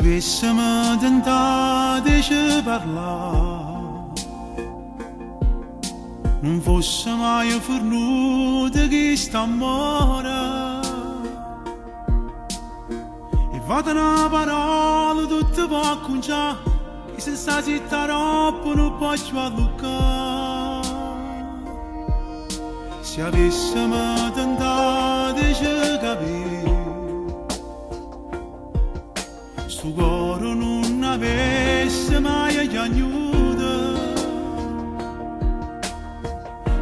avessimo tentato di parlare, non fosse mai fornuto questo amore. E vado una parola tutta può conciare, che se sta zitta troppo non posso allucare. Se avessimo tentato di capire, sto cuore non avesse mai piangiuto.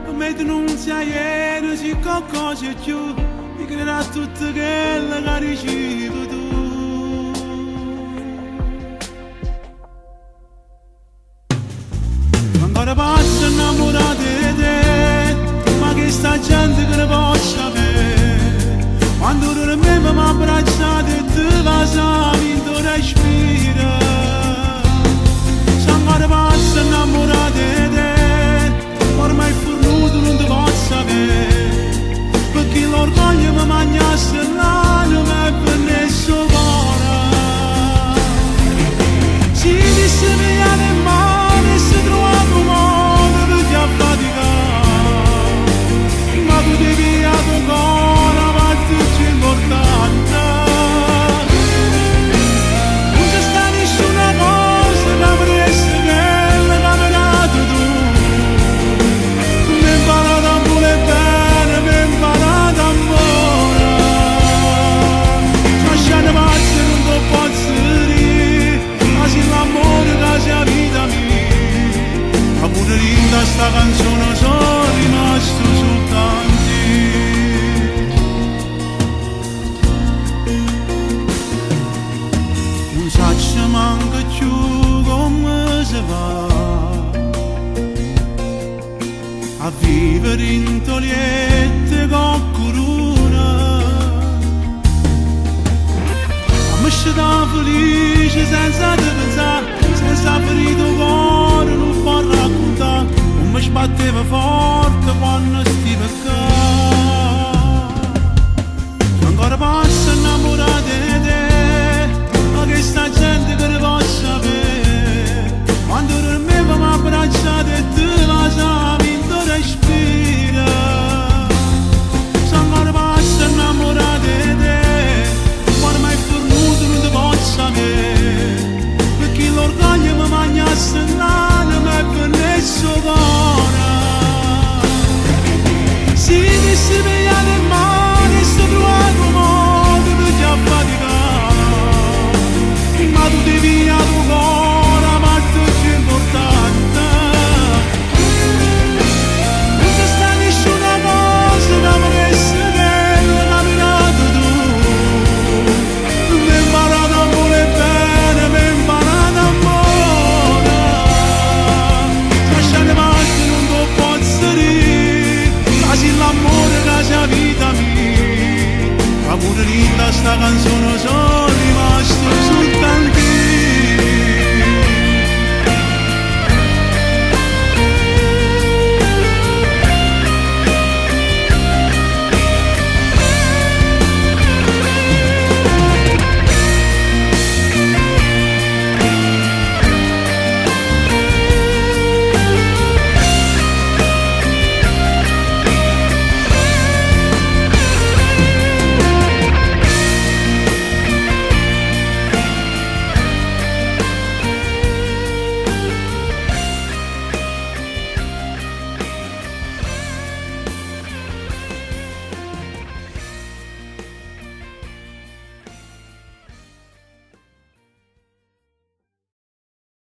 Per me tu non sei ieri, se qualcosa è più, mi crederà tutto quello che hai ricevuto tu. Ancora pazzo innamorato di te, ma che sta gente che ne possa avere, quando non mi abbracciato e te vasavi in tuo respiro. Sono ancora pazzo innamorato di te, ormai fornuto non ti posso avere, perché l'orgoglio mi mangiasse l'anima e per nesso cuore. Si disse via le mani e si trovava un modo per ti affaticare, ma potevi a tuo cuore avanti importante. Non c'è sta nessuna cosa che avresti quella che mi hai dato tu. Mi hai imparato a volere bene, mi hai imparato amore. Lasciate pazzi non ti posso dire, ma se l'amore che sia la vita mia, ma pure in sta canzone sono rimasto soltanto. Non saccio manco più come si va a vivere in togliette con corona, a me sta felice senza te pensare, senza ferito cuore non può raccontare, non mi sbatteva forte quando stiva qua. Sono ancora pazzo innamorato di te, ma che sta gente che ne possa avere, quando non mi abbracciato e te vasavi in tuo respiro. Sono ancora pazzo innamorato di te, ormai fornuto non ti posso avere, perché l'orgoglio mi mangiasse l'anima e per nesso cuore. Si disse via le mani e si trovava un modo per ti affaticare, ma tu devi